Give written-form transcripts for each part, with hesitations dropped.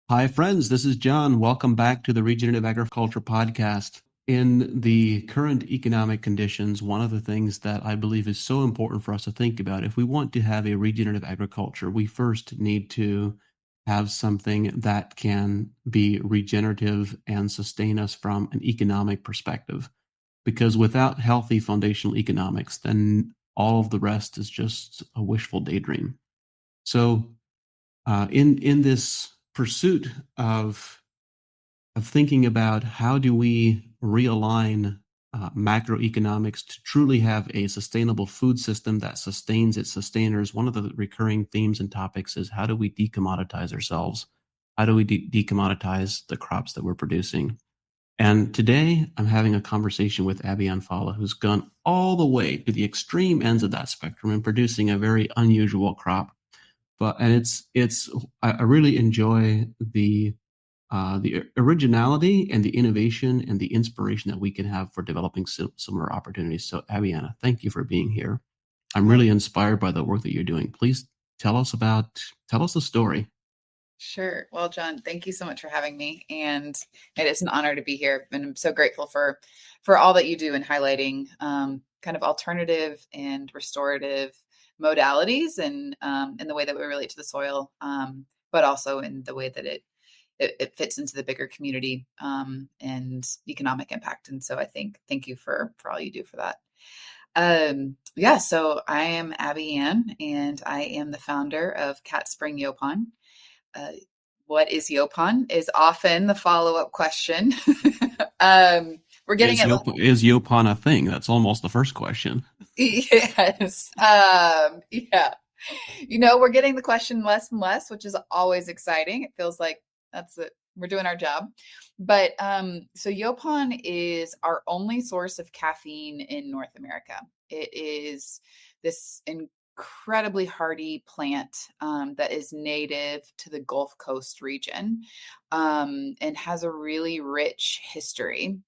Hi, friends. This is John. Welcome back to the Regenerative Agriculture Podcast. In the current economic conditions, one of the things that I believe is so important for us to think about, if we want to have a regenerative agriculture, we first need to have something that can be regenerative and sustain us from an economic perspective. Because without healthy foundational economics, then all of the rest is just a wishful daydream. So, in this pursuit of thinking about how do we realign macroeconomics to truly have a sustainable food system that sustains its sustainers, one of the recurring themes and topics is how do we decommoditize ourselves? How do we decommoditize the crops that we're producing? And today I'm having a conversation with Abianne Falla, who's gone all the way to the extreme ends of that spectrum and producing a very unusual crop. It's I really enjoy the originality and the innovation and the inspiration that we can have for developing similar opportunities. So, Abianne, thank you for being here. I'm really inspired by the work that you're doing. Please tell us the story. Sure. Well, John, thank you so much for having me. And it is an honor to be here. And I'm so grateful for all that you do in highlighting kind of alternative and restorative modalities and in the way that we relate to the soil, but also in the way that it fits into the bigger community and economic impact. And so thank you for all you do for that. Yeah, so I am Abianne and I am the founder of CatSpring Yaupon. What is Yaupon is often the follow-up question. We're getting Is Yaupon a thing? That's almost the first question. Yes. Yeah. We're getting the question less and less, which is always exciting. It feels like that's it. We're doing our job. But so Yaupon is our only source of caffeine in North America. It is this incredibly hardy plant that is native to the Gulf Coast region and has a really rich history.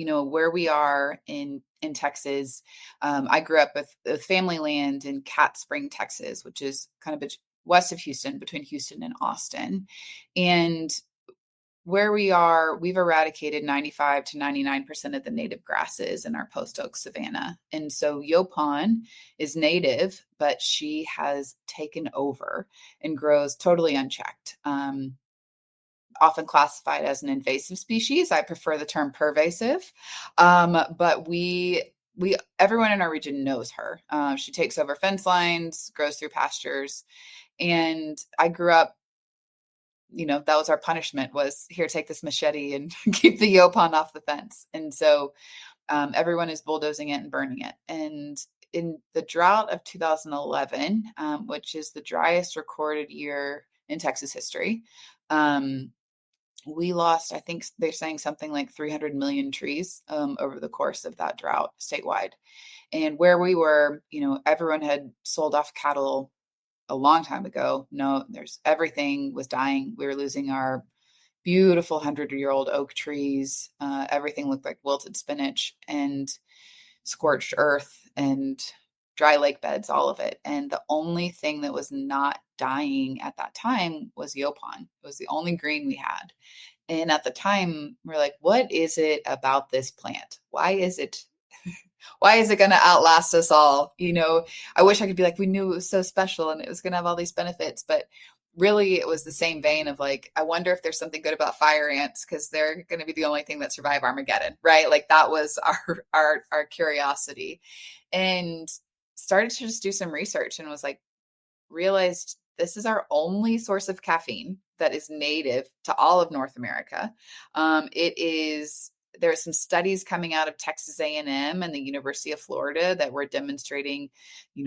Where we are in Texas, I grew up with family land in CatSpring, Texas, which is kind of west of Houston, between Houston and Austin. And where we are, we've eradicated 95 to 99% of the native grasses in our post oak savanna. And so Yaupon is native, but she has taken over and grows totally unchecked. Often classified as an invasive species. I prefer the term pervasive. But everyone in our region knows her. She takes over fence lines, grows through pastures. And I grew up, that was our punishment was here, take this machete and keep the Yaupon off the fence. And so everyone is bulldozing it and burning it. And in the drought of 2011, which is the driest recorded year in Texas history, we lost, I think they're saying something like 300 million trees over the course of that drought statewide. And where we were, everyone had sold off cattle a long time ago. No, everything was dying. We were losing our beautiful 100-year-old oak trees. Everything looked like wilted spinach and scorched earth and dry lake beds, all of it. And the only thing that was not dying at that time was Yaupon. It was the only green we had. And at the time, we're like, what is it about this plant? Why is it going to outlast us all? I wish I could be like, we knew it was so special and it was going to have all these benefits, but really it was the same vein of like, I wonder if there's something good about fire ants because they're going to be the only thing that survive Armageddon, right? Like that was our curiosity, and started to just do some research and was like, realized this is our only source of caffeine that is native to all of North America. There are some studies coming out of Texas A&M and the University of Florida that were demonstrating,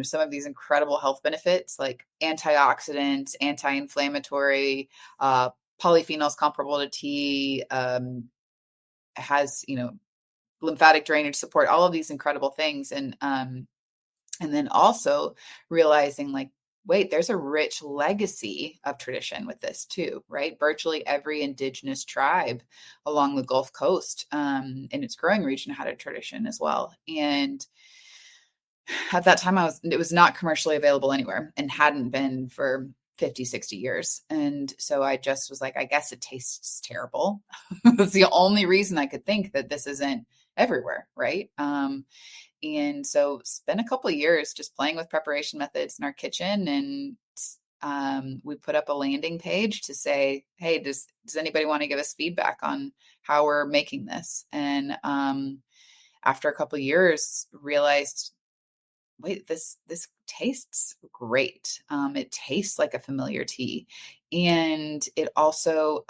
some of these incredible health benefits like antioxidants, anti-inflammatory, polyphenols comparable to tea, has, lymphatic drainage support, all of these incredible things. And then also realizing like, wait, there's a rich legacy of tradition with this too, right? Virtually every indigenous tribe along the Gulf Coast in its growing region had a tradition as well. And at that time, it was not commercially available anywhere and hadn't been for 50, 60 years. And so I just was like, I guess it tastes terrible. That's the only reason I could think that this isn't everywhere. Right. And so spent a couple of years just playing with preparation methods in our kitchen. And we put up a landing page to say, hey, does anybody want to give us feedback on how we're making this? And after a couple of years, realized, wait, this tastes great. It tastes like a familiar tea, and it also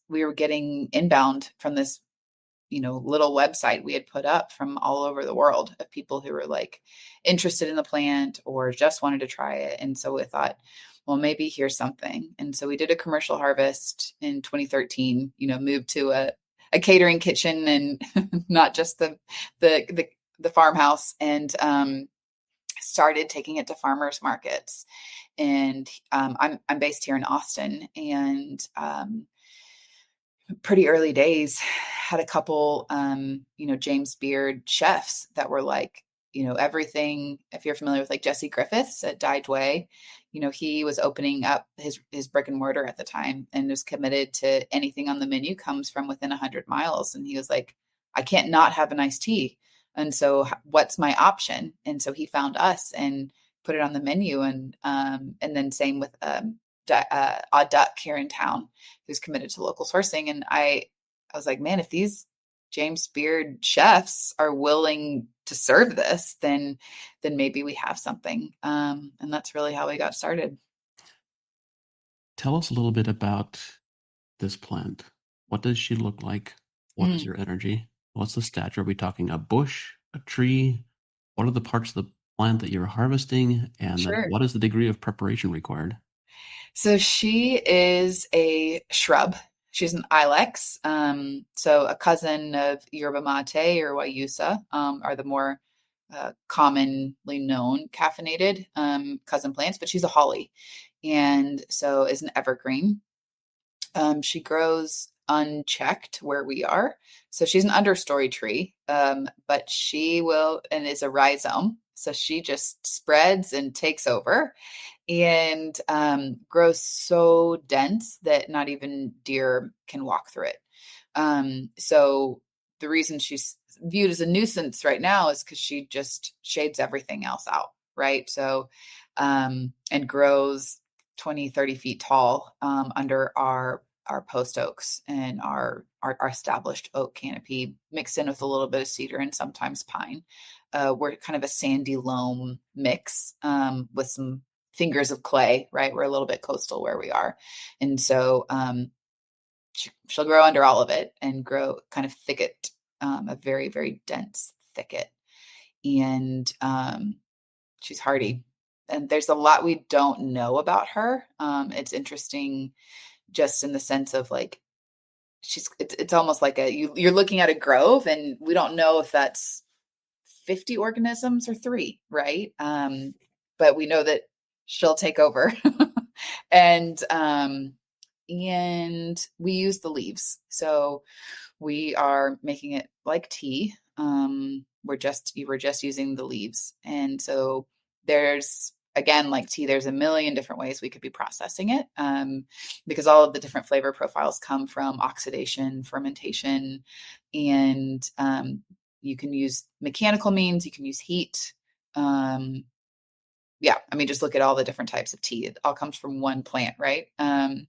we were getting inbound from this little website we had put up from all over the world of people who were like interested in the plant or just wanted to try it. And so we thought, well, maybe here's something. And so we did a commercial harvest in 2013, moved to a catering kitchen and not just the farmhouse, and started taking it to farmers markets. And I'm based here in Austin, and pretty early days had a couple James Beard chefs that were like, everything. If you're familiar with like Jesse Griffiths at Dyed Way, he was opening up his brick and mortar at the time and was committed to anything on the menu comes from within 100 miles. And he was like, I can't not have an iced tea. And so what's my option? And so he found us and put it on the menu. And then same with Odd Duck here in town, who's committed to local sourcing. And I was like, man, if these James Beard chefs are willing to serve this, then maybe we have something. And that's really how we got started. Tell us a little bit about this plant. What does she look like? What is her energy? What's the stature? Are we talking a bush, a tree? What are the parts of the plant that you're harvesting? And then what is the degree of preparation required? So she is a shrub. She's an Ilex. So a cousin of yerba mate or guayusa are the more commonly known caffeinated cousin plants, but she's a holly, and so is an evergreen. She grows unchecked where we are. So she's an understory tree, but she will, and is a rhizome. So she just spreads and takes over and grows so dense that not even deer can walk through it. So the reason she's viewed as a nuisance right now is because she just shades everything else out, right? So, and grows 20, 30 feet tall under our post oaks and our established oak canopy, mixed in with a little bit of cedar and sometimes pine. We're kind of a sandy loam mix with some fingers of clay, right? We're a little bit coastal where we are. And so she'll grow under all of it and grow kind of thicket, a very, very dense thicket. And she's hardy. And there's a lot we don't know about her. It's interesting just in the sense of like, it's almost like you're looking at a grove and we don't know if that's 50 organisms or 3, right? But we know that she'll take over. And we use the leaves. So we are making it like tea. We're just using the leaves. And so there's, again, like tea, there's a million different ways we could be processing it, because all of the different flavor profiles come from oxidation, fermentation, and you can use mechanical means, you can use heat. Just look at all the different types of tea. It all comes from one plant, right? And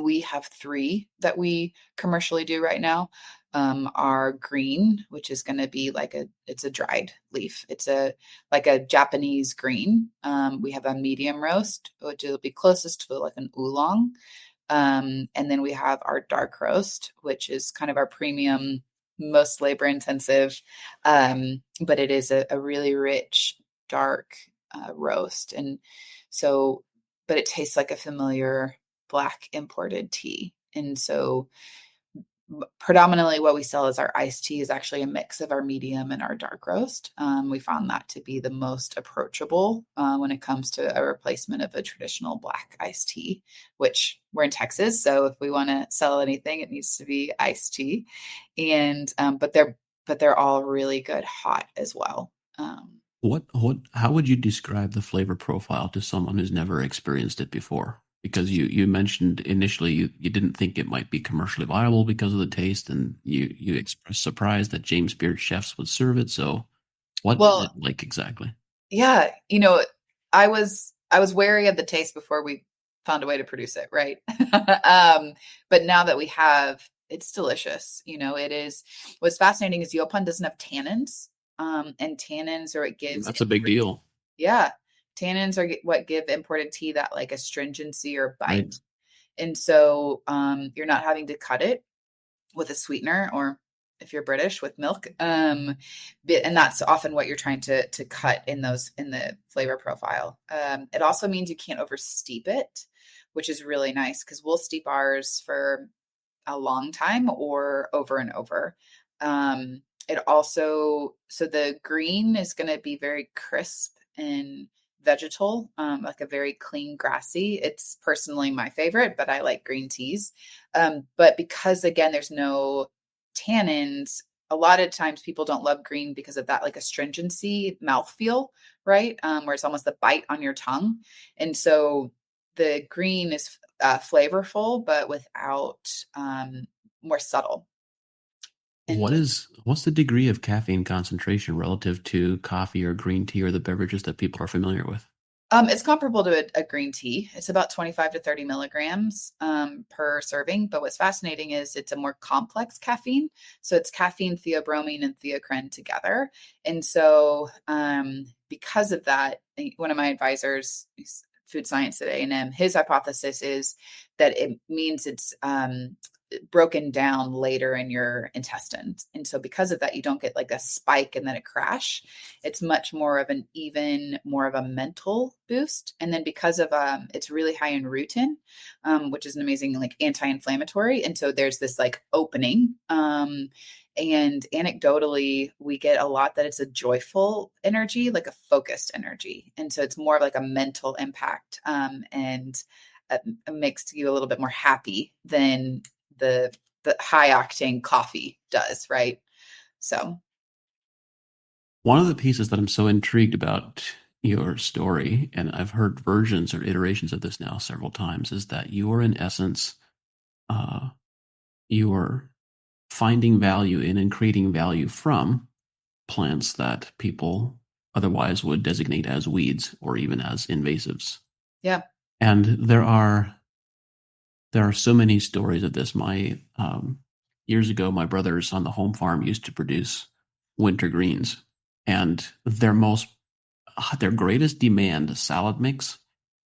we have 3 that we commercially do right now. Our green, which is going to be it's a dried leaf. It's like a Japanese green. We have a medium roast, which will be closest to like an oolong. And then we have our dark roast, which is kind of our premium, most labor intensive. But it is a really rich, dark roast. And so, but it tastes like a familiar black imported tea. And so predominantly what we sell as our iced tea is actually a mix of our medium and our dark roast. We found that to be the most approachable when it comes to a replacement of a traditional black iced tea, which we're in Texas. So if we want to sell anything, it needs to be iced tea. And but they're all really good hot as well. How would you describe the flavor profile to someone who's never experienced it before? Because you mentioned initially you didn't think it might be commercially viable because of the taste, and you expressed surprise that James Beard chefs would serve it. So what is it Well, like exactly? yeah, I was wary of the taste before we found a way to produce it, right? But now that we have, it's delicious. It is. What's fascinating is Yaupon doesn't have tannins, and tannins are what gives That's a big deal, yeah, tannins are what give imported tea that like astringency or right? bite, and so you're not having to cut it with a sweetener or if you're British with milk. And that's often what you're trying to cut in the flavor profile. It also means you can't over steep it, which is really nice because we'll steep ours for a long time or over and over. It also, so the green is going to be very crisp and vegetal, like a very clean grassy. It's personally my favorite, but I like green teas. But because again, there's no tannins, a lot of times people don't love green because of that like astringency mouthfeel, right? Where it's almost the bite on your tongue. And so the green is flavorful, but without more subtle. And What's the degree of caffeine concentration relative to coffee or green tea or the beverages that people are familiar with? it's comparable to a green tea. It's about 25 to 30 milligrams per serving. But what's fascinating is it's a more complex caffeine. So it's caffeine, theobromine, and theocrine together. And so because of that, one of my advisors, he's food science at A&M, his hypothesis is that it means it's broken down later in your intestines. And so because of that, you don't get like a spike and then a crash. It's much more of an even, more of a mental boost. And then because of it's really high in rutin, which is an amazing like anti-inflammatory. And so there's this like opening. And anecdotally, we get a lot that it's a joyful energy, like a focused energy. And so it's more of like a mental impact. And it makes you a little bit more happy than the high octane coffee does, right? So One of the pieces that I'm so intrigued about your story, and I've heard versions or iterations of this now several times, is that you are in essence, uh, you are finding value in and creating value from plants that people otherwise would designate as weeds or even as invasives. yeah. And there are so many stories of this. My years ago, my brothers on the home farm used to produce winter greens, and their greatest demand salad mix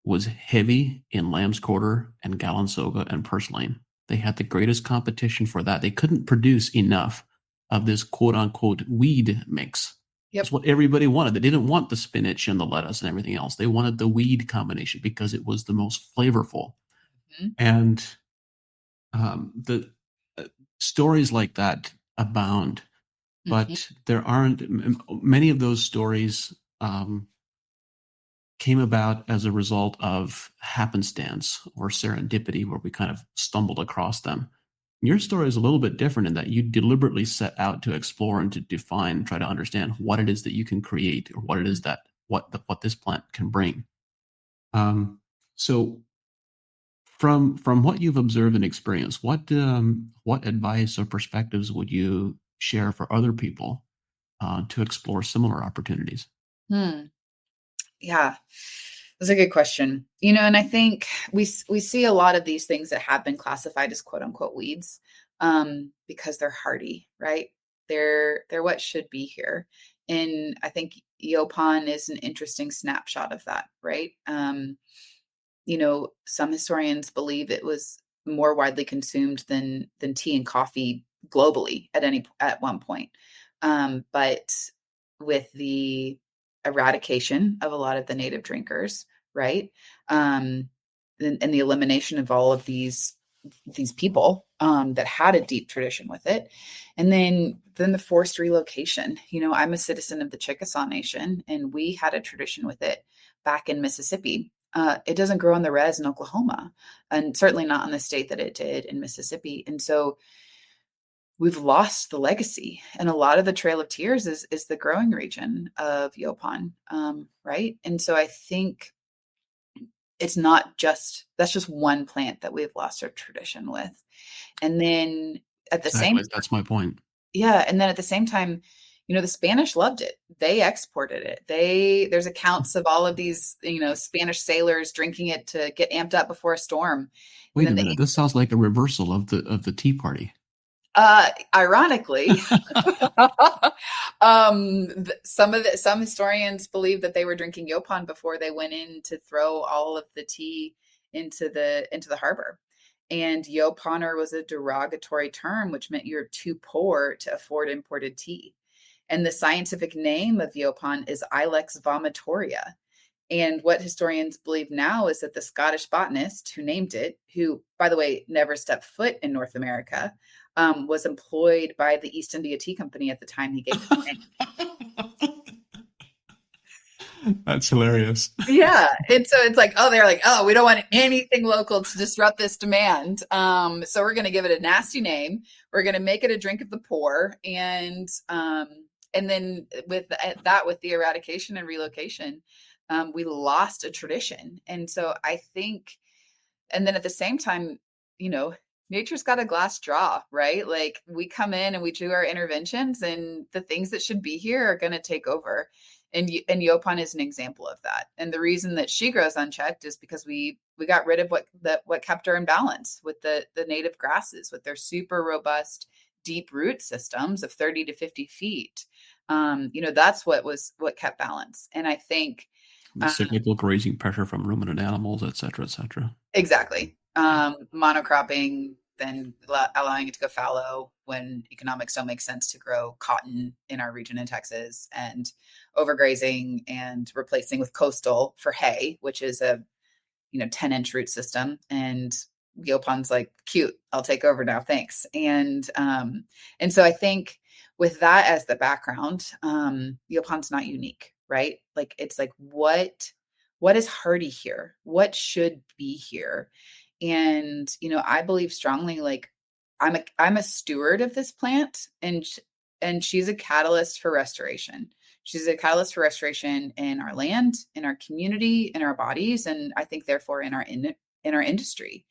was heavy in lamb's quarter and galansoga and purslane. They had the greatest competition for that. They couldn't produce enough of this quote unquote weed mix. It's Yep. what everybody wanted. They didn't want the spinach and the lettuce and everything else. They wanted the weed combination because it was the most flavorful. Mhm. And the stories like that abound, Mhm. but there aren't many of those stories came about as a result of happenstance or serendipity, where we kind of stumbled across them. Your story is a little bit different in that you deliberately set out to explore and to define, try to understand what it is that you can create or what it is that what this plant can bring. Um, so from what you've observed and experienced, what advice or perspectives would you share for other people to explore similar opportunities? Hmm. Yeah, that's a good question. And I think we see a lot of these things that have been classified as quote unquote weeds, because they're hardy, right? They're what should be here, and I think Yopon is an interesting snapshot of that, right? Some historians believe it was more widely consumed than tea and coffee globally at one point. But with the eradication of a lot of the native drinkers, right? And the elimination of all of these people that had a deep tradition with it, and then the forced relocation. I'm a citizen of the Chickasaw Nation, and we had a tradition with it back in Mississippi. It doesn't grow on the res in Oklahoma, and certainly not in the state that it did in Mississippi. And so we've lost the legacy. And a lot of the Trail of Tears is the growing region of Yaupon, right? And so I think it's not just, that's just one plant that we've lost our tradition with. And then at the same Exactly. That's my point. yeah, and then at the same time, the Spanish loved it. They exported it. There's accounts of all of these, Spanish sailors drinking it to get amped up before a storm. And Wait a then minute. This sounds like a reversal of the Tea Party. ironically, some historians believe that they were drinking Yaupon before they went in to throw all of the tea into the harbor. And Yauponer was a derogatory term, which meant you're too poor to afford imported tea. And the scientific name of Yaupon is Ilex vomitoria. And what historians believe now is that the Scottish botanist who named it, who, by the way, never stepped foot in North America, was employed by the East India Tea Company at the time he gave it the name. That's hilarious. Yeah. And so it's like, they're like, we don't want anything local to disrupt this demand. So we're going to give it a nasty name. We're going to make it a drink of the poor. And then with the eradication and relocation, we lost a tradition. And so I think, and then at the same time, nature's got a glass jaw, right? Like we come in and we do our interventions and the things that should be here are going to take over. And Yaupon is an example of that. And the reason that she grows unchecked is because we got rid of what kept her in balance with the native grasses, with their super robust, deep root systems of 30 to 50 feet. That's what kept balance. And I think the cyclical grazing pressure from ruminant animals, et cetera, et cetera. Exactly. Monocropping, then allowing it to go fallow when economics don't make sense to grow cotton in our region in Texas, and overgrazing and replacing with coastal for hay, which is a 10-inch root system. And Yaupon's like, cute, I'll take over now, thanks. And so I think with that as the background, Yaupon's not unique, right? Like it's like what is hardy here? What should be here? And I believe strongly, like I'm a steward of this plant, and she's a catalyst for restoration. She's a catalyst for restoration in our land, in our community, in our bodies, and I think therefore in our industry.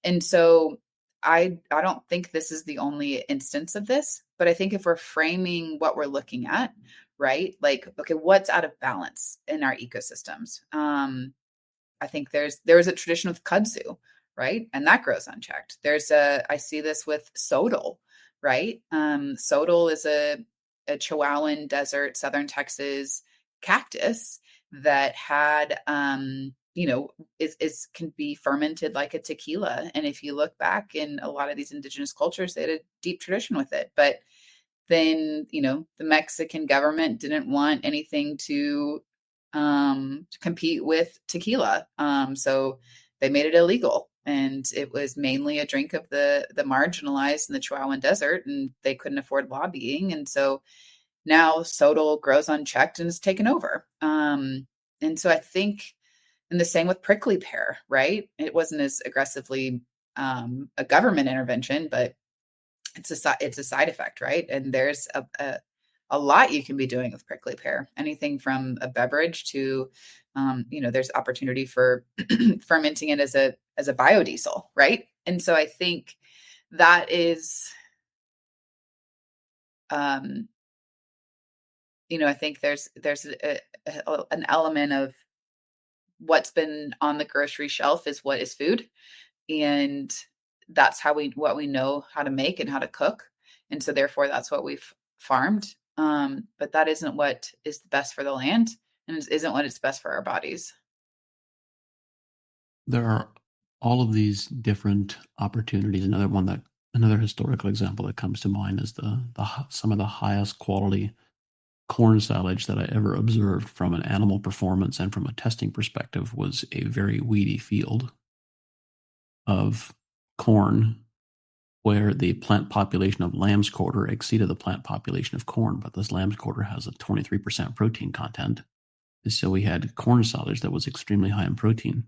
And so I don't think this is the only instance of this, but I think if we're framing what we're looking at, right? Like, okay, what's out of balance in our ecosystems? I think there was a tradition with kudzu, right? And that grows unchecked. I see this with sodal, right? Sodal is a Chihuahuan desert, Southern Texas cactus that had, can be fermented like a tequila. And if you look back in a lot of these indigenous cultures, they had a deep tradition with it. But then, the Mexican government didn't want anything to compete with tequila. So they made it illegal. And it was mainly a drink of the marginalized in the Chihuahuan desert, and they couldn't afford lobbying. And so now sodal grows unchecked and is taken over. And so I think, and the same with prickly pear, right? It wasn't as aggressively a government intervention, but it's a side effect, right? And there's a lot you can be doing with prickly pear, anything from a beverage to, there's opportunity for fermenting it as a biodiesel, right? And so I think that is, I think there's an element of what's been on the grocery shelf is what is food, and that's what we know how to make and how to cook, and so therefore that's what we've farmed. But that isn't what is the best for the land, and it isn't what is best for our bodies. There are all of these different opportunities. Another historical example that comes to mind is some of the highest quality corn silage that I ever observed from an animal performance and from a testing perspective was a very weedy field of corn where the plant population of lamb's quarter exceeded the plant population of corn, but this lamb's quarter has a 23% protein content. And so we had corn silage that was extremely high in protein.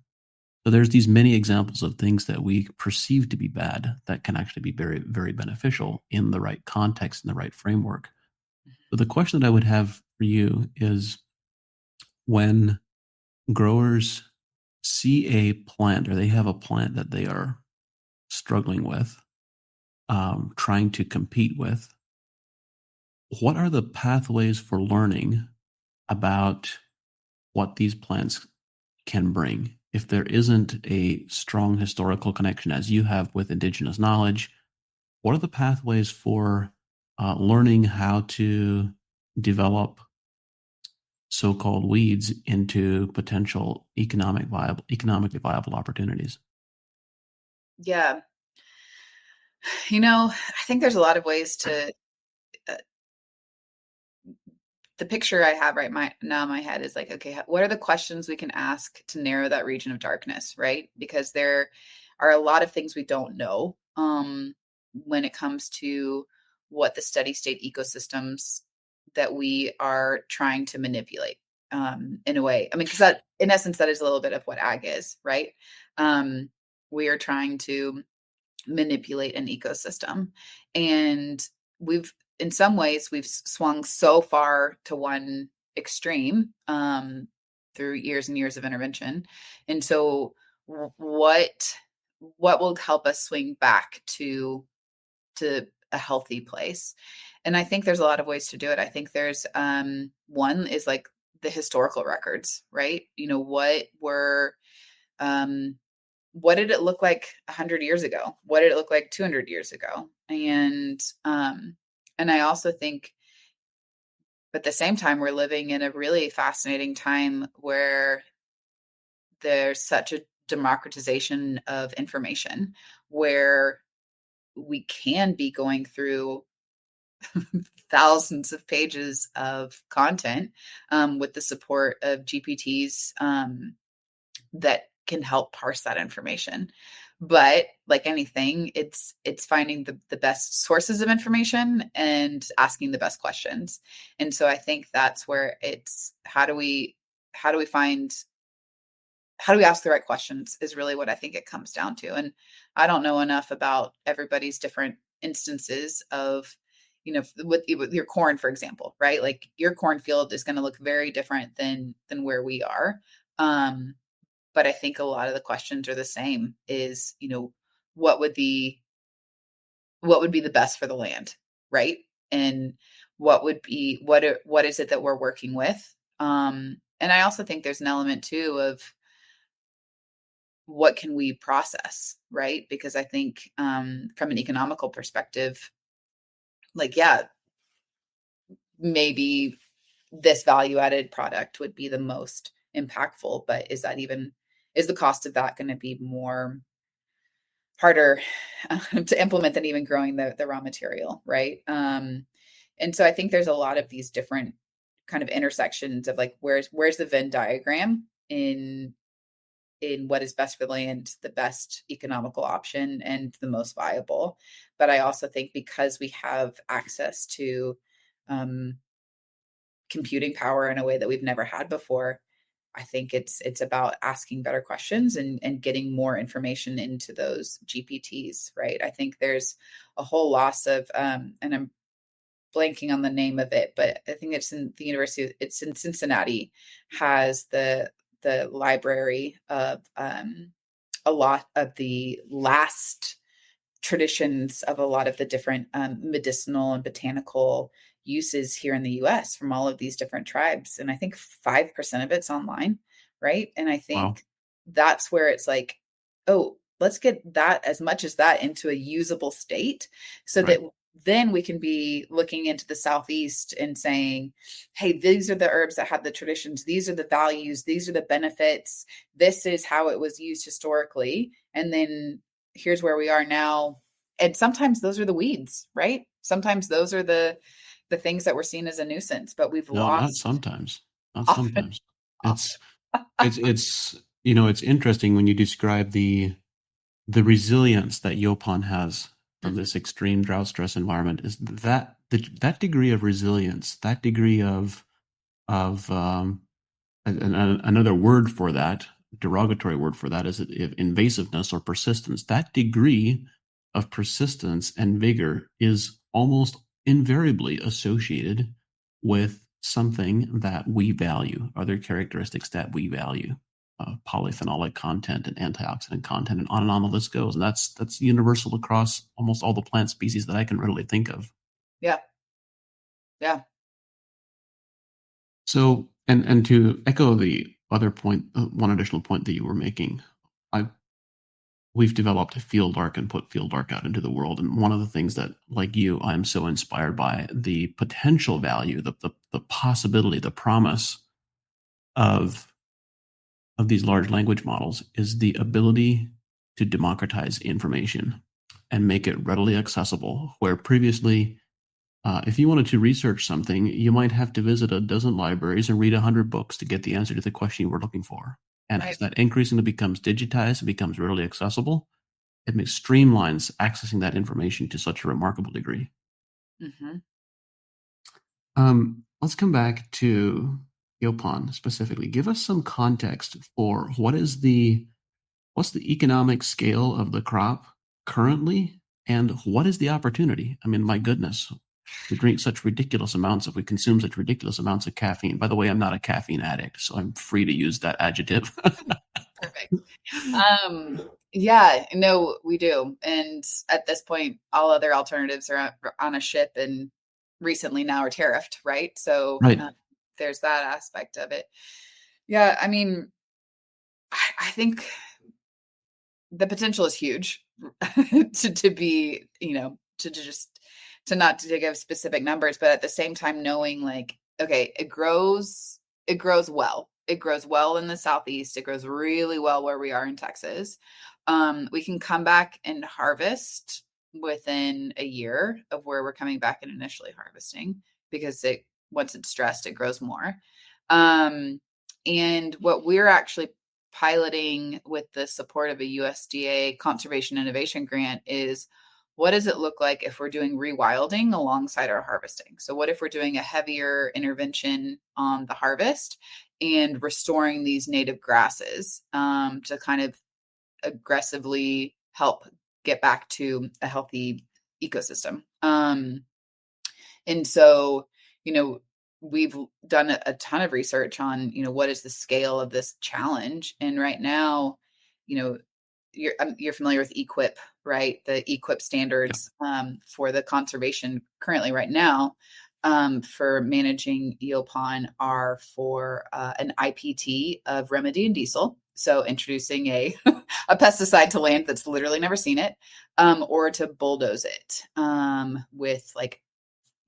So there's these many examples of things that we perceive to be bad that can actually be very, very beneficial in the right context, in the right framework. So the question that I would have for you is, when growers see a plant, or they have a plant that they are struggling with, trying to compete with, what are the pathways for learning about what these plants can bring? If there isn't a strong historical connection, as you have with indigenous knowledge, what are the pathways for learning how to develop so-called weeds into potential economically viable opportunities? Yeah. I think there's a lot of ways to, uh, the picture I have now in my head is like, okay, what are the questions we can ask to narrow that region of darkness, right? Because there are a lot of things we don't know when it comes to what the steady state ecosystems that we are trying to manipulate in a way. I mean, because that, in essence, that is a little bit of what ag is, right? Um, we are trying to manipulate an ecosystem. And in some ways, we've swung so far to one extreme through years and years of intervention. And so, what will help us swing back to a healthy place? And I think there's a lot of ways to do it. I think there's one is like the historical records, right? Um, what did it look like 100 years ago? What did it look like 200 years ago? And I also think, at the same time, we're living in a really fascinating time where there's such a democratization of information, where we can be going through thousands of pages of content with the support of GPTs that can help parse that information. But like anything, it's finding the best sources of information and asking the best questions. And so I think that's where it's, how do we find how do we ask the right questions is really what I think it comes down to. And I don't know enough about everybody's different instances of, with your corn, for example, right? Like your cornfield is going to look very different than where we are. Um, but I think a lot of the questions are the same, is, what would be the best for the land, right? And what is it that we're working with? And I also think there's an element too of what can we process, right? Because I think from an economical perspective, like, yeah, maybe this value added product would be the most impactful, but is the cost of that going to be more harder to implement than even growing the raw material, right? And so I think there's a lot of these different kind of intersections of like, where's the Venn diagram in what is best for the land, the best economical option, and the most viable. But I also think, because we have access to computing power in a way that we've never had before, I think it's about asking better questions and getting more information into those GPTs, right? I think there's a whole loss of, and I'm blanking on the name of it, but I think it's in the university. It's in Cincinnati, has the library of a lot of the last traditions of a lot of the different medicinal and botanical uses here in the US from all of these different tribes. And I think 5% of it's online, right? And I Wow. think that's where it's like, oh, let's get that, as much as that, into a usable state, so Right. that then we can be looking into the Southeast and saying, hey, these are the herbs that have the traditions, these are the values, these are the benefits, this is how it was used historically. And then here's where we are now. And sometimes those are the weeds, right? Sometimes those are the things that we're seen as a nuisance, but we've No, not lost sometimes. Not often. sometimes. It's it's interesting when you describe the resilience that Yaupon has from Mhm. this extreme drought stress environment. Is that degree of resilience, that degree of another word for that, derogatory word for that is invasiveness or persistence. That degree of persistence and vigor is almost invariably associated with something that we value, other characteristics that we value, polyphenolic content and antioxidant content, and on the list goes. And that's universal across almost all the plant species that I can readily think of. Yeah. Yeah. So, and to echo the other point, one additional point that you were making, we've developed a field arc and put field arc out into the world. And one of the things that, like you, I'm so inspired by the potential value, the possibility, the promise of these large language models is the ability to democratize information and make it readily accessible, where previously, if you wanted to research something, you might have to visit a dozen libraries and read 100 books to get the answer to the question you were looking for. And Right. as that increasingly becomes digitized and becomes readily accessible, it streamlines accessing that information to such a remarkable degree. Mm-hmm. Let's come back to Yaupon specifically. Give us some context for what's the economic scale of the crop currently, and what is the opportunity? I mean, my goodness, we drink such ridiculous amounts, if we consume such ridiculous amounts of caffeine. By the way, I'm not a caffeine addict, so I'm free to use that adjective. Perfect. Yeah, no, we do. And at this point, all other alternatives are on a ship and recently now are tariffed, right? So Right. There's that aspect of it. Yeah, I mean, I think the potential is huge to be, to not to give specific numbers, but at the same time knowing like, okay, it grows well. It grows well in the Southeast. It grows really well where we are in Texas. We can come back and harvest within a year of where we're coming back and initially harvesting, because once it's stressed, it grows more. And what we're actually piloting with the support of a USDA conservation innovation grant is, what does it look like if we're doing rewilding alongside our harvesting? So what if we're doing a heavier intervention on the harvest and restoring these native grasses to kind of aggressively help get back to a healthy ecosystem? And so, we've done a ton of research on, what is the scale of this challenge? And right now, you're familiar with EQIP, right? The EQIP standards for the conservation currently right now for managing Yaupon are for an IPT of remedy and diesel. So introducing a pesticide to land that's literally never seen it, or to bulldoze it with like,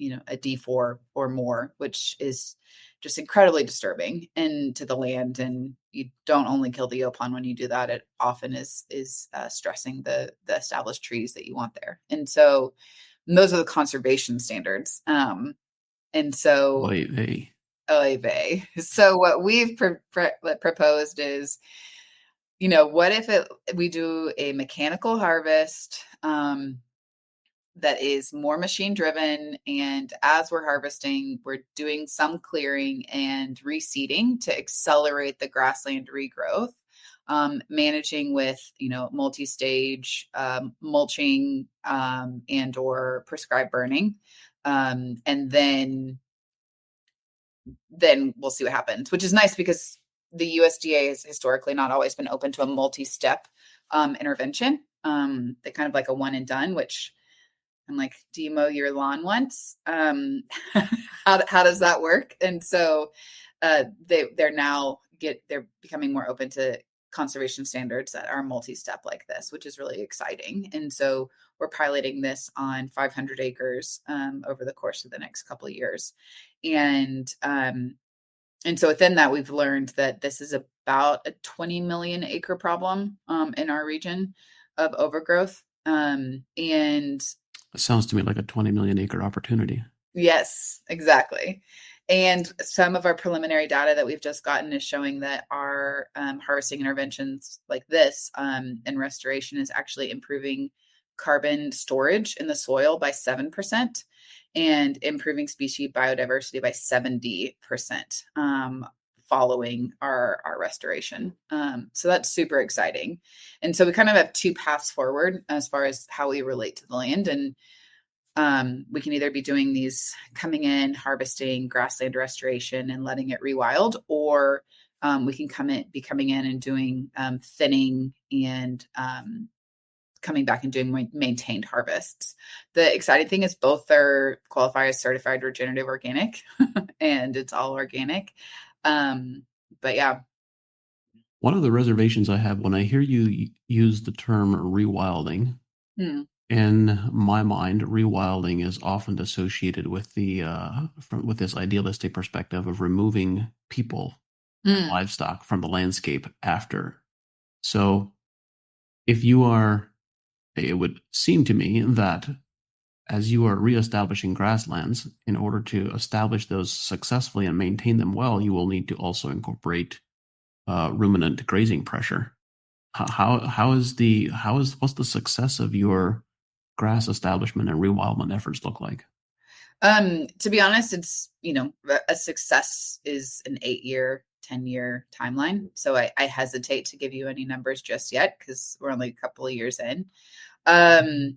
a D4 or more, which is just incredibly disturbing and to the land. And you don't only kill the Yaupon when you do that. It often is stressing the established trees that you want there. And so those are the conservation standards. And so Oy vey. oy vey. So what we've proposed is, what if we do a mechanical harvest that is more machine driven, and as we're harvesting, we're doing some clearing and reseeding to accelerate the grassland regrowth, managing with multi-stage mulching and or prescribed burning, and then we'll see what happens, which is nice because the USDA has historically not always been open to a multi-step intervention. They kind of like a one and done, which I'm like, do you mow your lawn once? How does that work? And so they're becoming more open to conservation standards that are multi-step like this, which is really exciting. And so we're piloting this on 500 acres over the course of the next couple of years. And so within that, we've learned that this is about a 20 million acre problem in our region of overgrowth. And It sounds to me like a 20 million acre opportunity. yes, exactly. And some of our preliminary data that we've just gotten is showing that our harvesting interventions like this and restoration is actually improving carbon storage in the soil by 7% and improving species biodiversity by 70% following our restoration. So that's super exciting. And so we kind of have two paths forward as far as how we relate to the land. And we can either be doing these coming in, harvesting grassland restoration and letting it rewild, or we can be coming in and doing thinning and coming back and doing maintained harvests. The exciting thing is both are qualify as certified regenerative organic and it's all organic. But yeah. One of the reservations I have when I hear you use the term rewilding, in my mind, rewilding is often associated with with this idealistic perspective of removing people and livestock from the landscape after. So if you are, it would seem to me that as you are reestablishing grasslands, in order to establish those successfully and maintain them well, you will need to also incorporate ruminant grazing pressure. What's the success of your grass establishment and rewildment efforts look like? To be honest, it's, a success is an 8-year, 10-year timeline. So I hesitate to give you any numbers just yet because we're only a couple of years in. And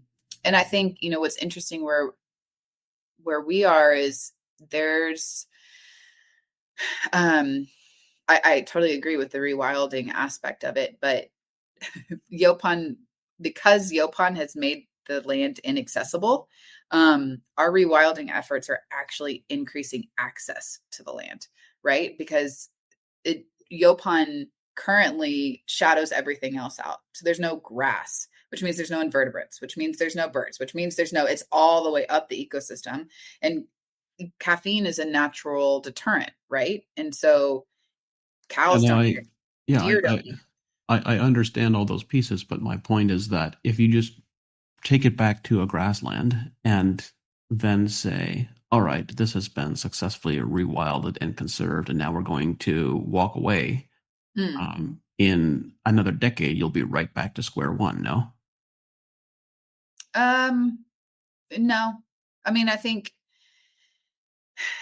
I think, what's interesting where we are is there's, I totally agree with the rewilding aspect of it, but because Yaupon has made the land inaccessible, our rewilding efforts are actually increasing access to the land, right? Because Yaupon currently shadows everything else out. So there's no grass, which means there's no invertebrates, which means there's no birds, which means it's all the way up the ecosystem. And caffeine is a natural deterrent, right? And so cows don't eat, deer don't eat. I understand all those pieces, but my point is that if you just take it back to a grassland and then say, all right, this has been successfully rewilded and conserved, and now we're going to walk away. In another decade, you'll be right back to square one, no? No. I mean, I think,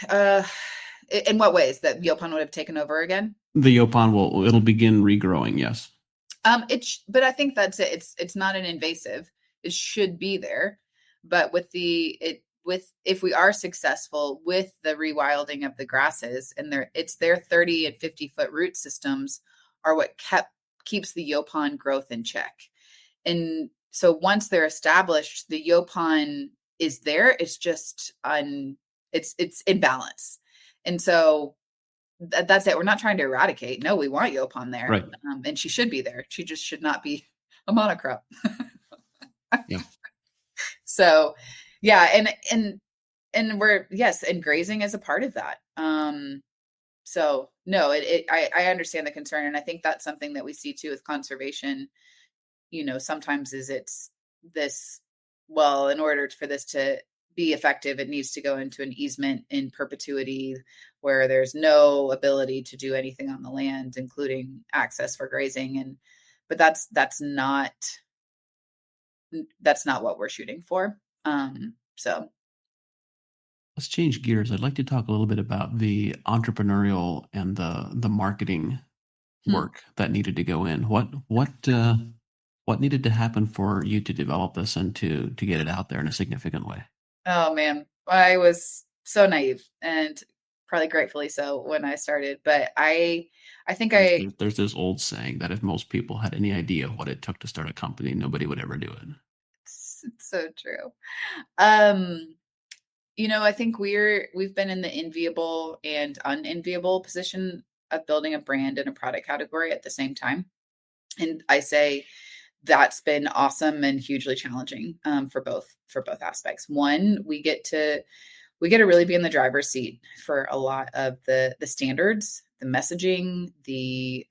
in what ways that Yaupon would have taken over again? The Yaupon it'll begin regrowing, yes. But I think that's it. It's not an invasive. It should be there, but if we are successful with the rewilding of the grasses and their 30 and 50-foot root systems are what keeps the Yaupon growth in check. And so once they're established, the Yaupon is there. It's just it's in balance. And so that's it. We're not trying to eradicate. No, we want Yaupon there. Right. And she should be there. She just should not be a monocrop. Yeah. So yeah. And we're, yes. And grazing is a part of that. So no, I understand the concern. And I think that's something that we see too with conservation. Sometimes it's this, well, in order for this to be effective, it needs to go into an easement in perpetuity where there's no ability to do anything on the land, including access for grazing. But that's not what we're shooting for. So let's change gears. I'd like to talk a little bit about the entrepreneurial and the marketing work that needed to go in. What needed to happen for you to develop this and to get it out there in a significant way? Oh man, I was so naive and probably gratefully so when I started, but I think there's this old saying that if most people had any idea what it took to start a company, nobody would ever do it. It's so true. I think we've been in the enviable and unenviable position of building a brand and a product category at the same time. And I say that's been awesome and hugely challenging for both aspects. One, we get to really be in the driver's seat for a lot of the standards, the messaging, the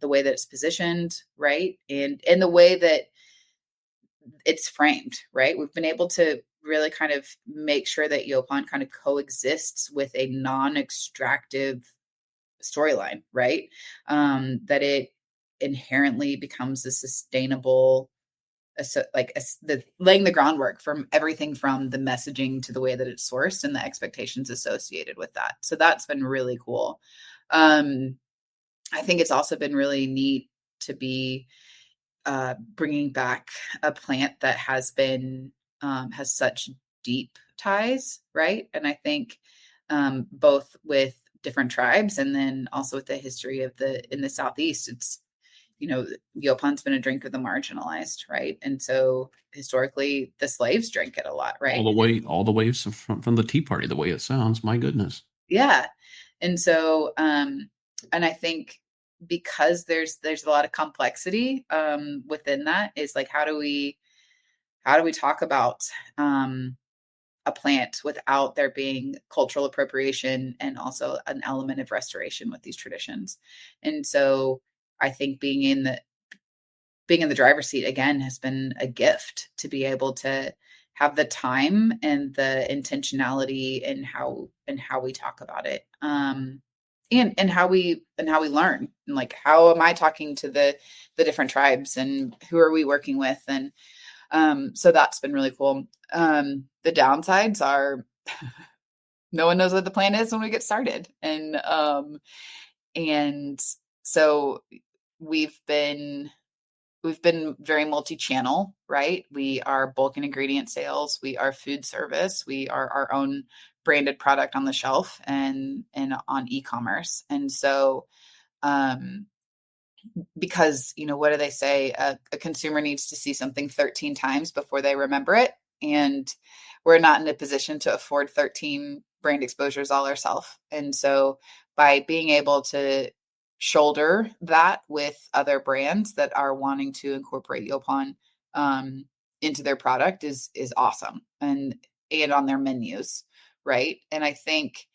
way that it's positioned, right, and the way that it's framed, right. We've been able to really kind of make sure that Yaupon kind of coexists with a non-extractive storyline, right, that it inherently becomes a sustainable, laying the groundwork from everything from the messaging to the way that it's sourced and the expectations associated with that. So that's been really cool. Um, I think it's also been really neat to be bringing back a plant that has such deep ties, right? And I think both with different tribes and then also with the history of in the Southeast, it's, Yaupon's been a drink of the marginalized, right? And so historically, the slaves drank it a lot, right? All the way from the Tea Party, the way it sounds. My goodness. Yeah. And so, and I think because there's a lot of complexity within that is like how do we talk about a plant without there being cultural appropriation and also an element of restoration with these traditions. And so I think being in the driver's seat again has been a gift to be able to have the time and the intentionality in how we talk about it. And how we learn, and like how am I talking to the different tribes and who are we working with, and so that's been really cool. The downsides are no one knows what the plan is when we get started. And so we've been we've been very multi-channel, right? We are bulk and ingredient sales, we are food service, we are our own branded product on the shelf and on e-commerce. And so um because what do they say, a consumer needs to see something 13 times before they remember it, and we're not in a position to afford 13 brand exposures all ourselves. And so by being able to shoulder that with other brands that are wanting to incorporate Yaupon um, into their product is awesome, and on their menus, right? And I think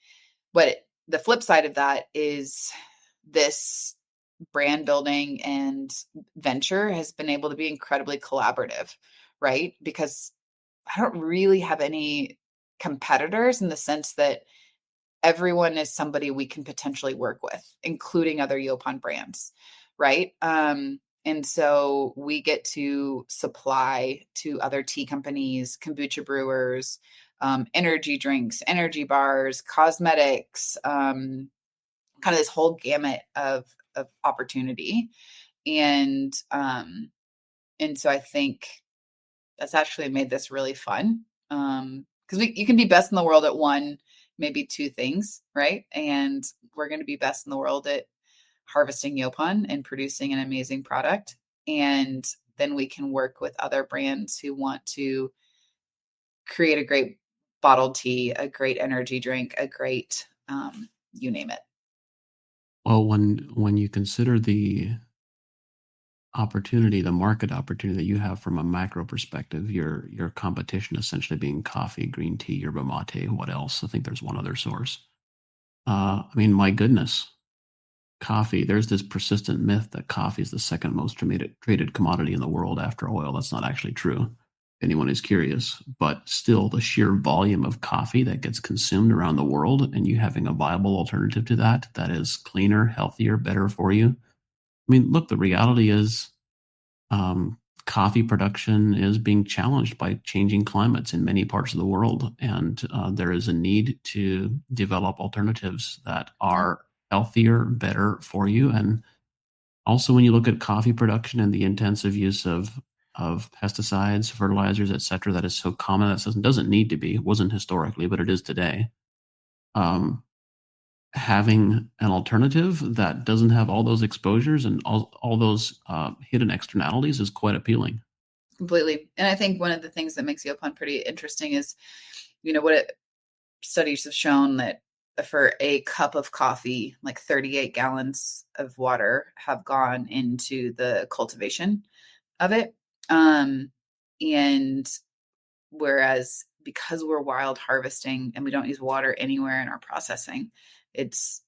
the flip side of that is this brand building and venture has been able to be incredibly collaborative, right? Because I don't really have any competitors in the sense that everyone is somebody we can potentially work with, including other Yaupon brands, right? And so we get to supply to other tea companies, kombucha brewers, energy drinks, energy bars, cosmetics, kind of this whole gamut of opportunity. And so I think that's actually made this really fun. Because you can be best in the world at one, maybe two things, right? And we're going to be best in the world at harvesting Yaupon and producing an amazing product. And then we can work with other brands who want to create a great bottled tea, a great energy drink, a great you name it. Well, when you consider the opportunity, the market opportunity that you have from a macro perspective, your competition essentially being coffee, green tea, yerba mate, what else? I think there's one other source. I mean, my goodness, coffee. There's this persistent myth that coffee is the second most traded commodity in the world after oil. That's not actually true. If anyone is curious, but still, the sheer volume of coffee that gets consumed around the world, and you having a viable alternative to that is cleaner, healthier, better for you. I mean, look, the reality is coffee production is being challenged by changing climates in many parts of the world. And there is a need to develop alternatives that are healthier, better for you. And also, when you look at coffee production and the intensive use of pesticides, fertilizers, et cetera, that is so common, that doesn't need to be. It wasn't historically, but it is today. Having an alternative that doesn't have all those exposures and all those hidden externalities is quite appealing. Completely. And I think one of the things that makes Yaupon pretty interesting is, studies have shown that for a cup of coffee, like 38 gallons of water have gone into the cultivation of it. And whereas because we're wild harvesting and we don't use water anywhere in our processing, it's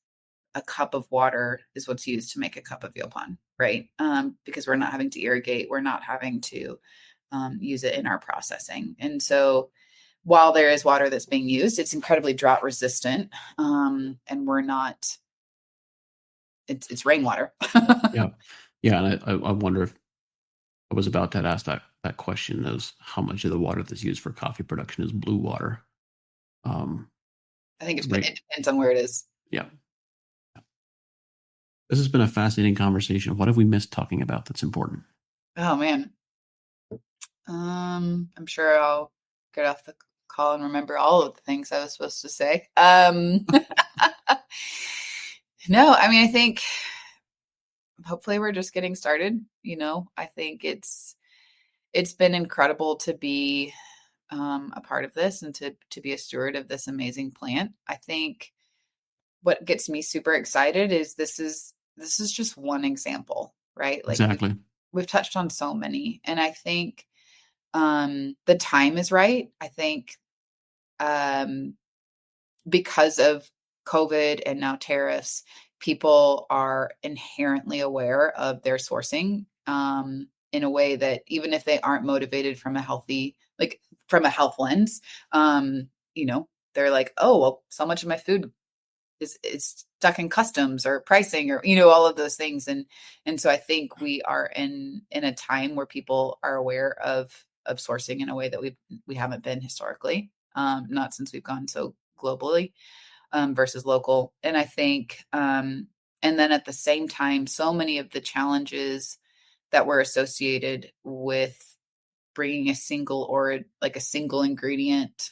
a cup of water is what's used to make a cup of Yaupon, right? Because we're not having to irrigate, we're not having to use it in our processing. And so while there is water that's being used, it's incredibly drought resistant. And we're not, it's rainwater. Yeah. Yeah. And I wonder if I was about to ask that question is how much of the water that's used for coffee production is blue water? I think it Right. depends on where it is. Yeah. This has been a fascinating conversation. What have we missed talking about that's important? Oh man. I'm sure I'll get off the call and remember all of the things I was supposed to say. No, I mean, I think hopefully we're just getting started. I think it's been incredible to be a part of this and to be a steward of this amazing plant. I think what gets me super excited is this is just one example, right? Like Exactly. we've touched on so many, and I think the time is right. I think um, because of COVID and now tariffs, people are inherently aware of their sourcing in a way that even if they aren't motivated from a healthy, like from a health lens, um, they're like, oh, well, so much of my food is stuck in customs or pricing or all of those things, and so I think we are in a time where people are aware of sourcing in a way that we haven't been historically, not since we've gone so globally versus local. And I think and then at the same time, so many of the challenges that were associated with bringing a single or like a single ingredient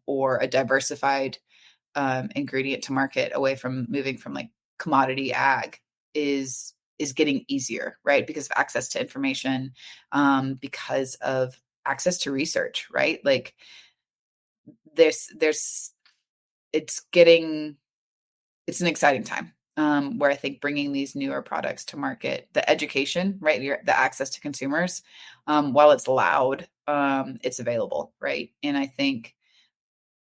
or a diversified ingredient to market away from moving from like commodity ag is getting easier, right? Because of access to information, because of access to research, right? Like there's it's an exciting time where I think bringing these newer products to market, the education, right, the access to consumers, while it's loud, it's available, right? And I think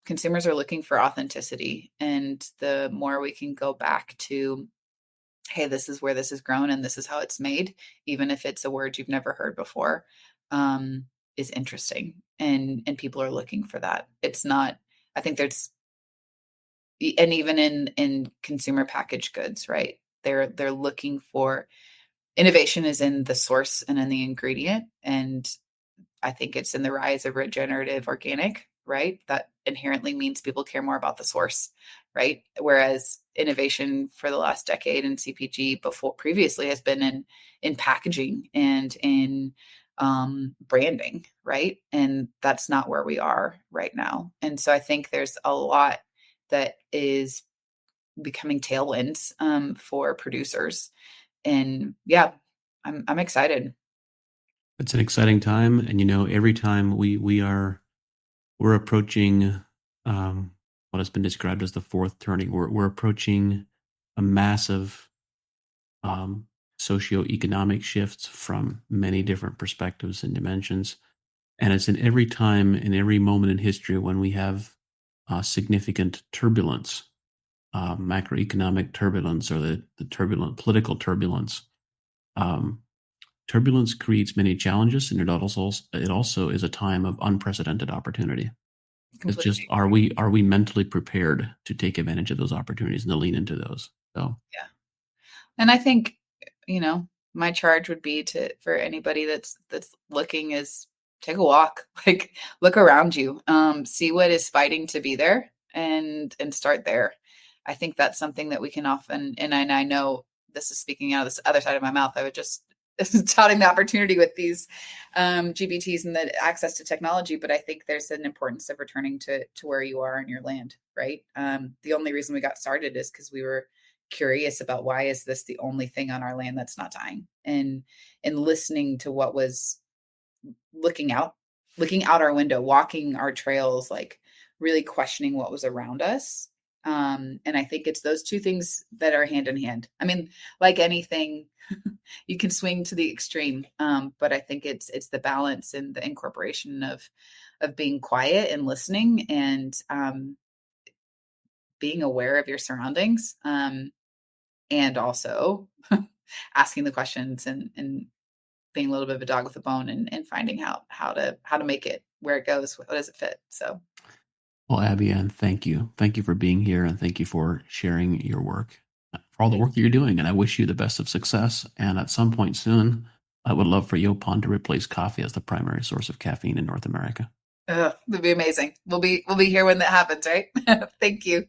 consumers are looking for authenticity, and the more we can go back to, hey, this is where this is grown and this is how it's made, even if it's a word you've never heard before, um, is interesting, and people are looking for that. It's not. I think there's and even in consumer packaged goods, right? They're looking for innovation is in the source and in the ingredient, and I think it's in the rise of regenerative organic, right? That inherently means people care more about the source, right? Whereas innovation for the last decade in CPG before previously has been in packaging and in branding, right? And that's not where we are right now. And so I think there's a lot that is becoming tailwinds for producers. And yeah, I'm excited. It's an exciting time, and every time we're approaching what has been described as the fourth turning. We're approaching a massive socioeconomic shifts from many different perspectives and dimensions. And it's in every time, in every moment in history when we have significant turbulence, macroeconomic turbulence, or the turbulent political turbulence. Um, Turbulence creates many challenges, and it also is a time of unprecedented opportunity. It's just, Completely. are we mentally prepared to take advantage of those opportunities and to lean into those? So Yeah. And I think, my charge would be for anybody that's looking is take a walk, like look around you, see what is fighting to be there and start there. I think that's something that we can often, and I know this is speaking out of this other side of my mouth. I would just touting the opportunity with these GBTs and the access to technology, but I think there's an importance of returning to where you are in your land, right? The only reason we got started is because we were curious about why is this the only thing on our land that's not dying, and listening to what was looking out our window, walking our trails, like really questioning what was around us. And I think it's those two things that are hand in hand. I mean, like anything, you can swing to the extreme, but I think it's the balance and the incorporation of being quiet and listening, and being aware of your surroundings, and also asking the questions, and being a little bit of a dog with a bone, and finding out how to make it where it goes, what does it fit. So well, Abianne, thank you. Thank you for being here, and thank you for sharing your work, for all the work that you're doing. And I wish you the best of success. And at some point soon, I would love for Yaupon to replace coffee as the primary source of caffeine in North America. that'd be amazing. We'll be here when that happens, right? Thank you.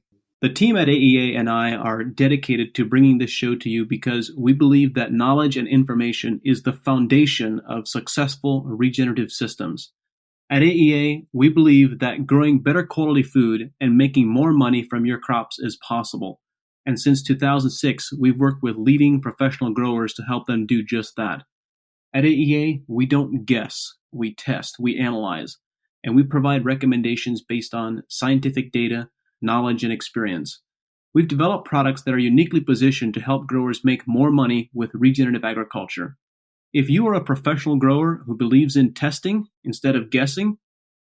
The team at AEA and I are dedicated to bringing this show to you because we believe that knowledge and information is the foundation of successful regenerative systems. At AEA, we believe that growing better quality food and making more money from your crops is possible. And since 2006, we've worked with leading professional growers to help them do just that. At AEA, we don't guess, we test, we analyze, and we provide recommendations based on scientific data, knowledge, and experience. We've developed products that are uniquely positioned to help growers make more money with regenerative agriculture. If you are a professional grower who believes in testing instead of guessing,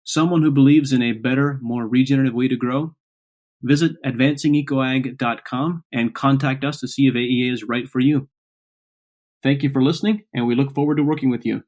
someone who believes in a better, more regenerative way to grow, visit advancingecoag.com and contact us to see if AEA is right for you. Thank you for listening, and we look forward to working with you.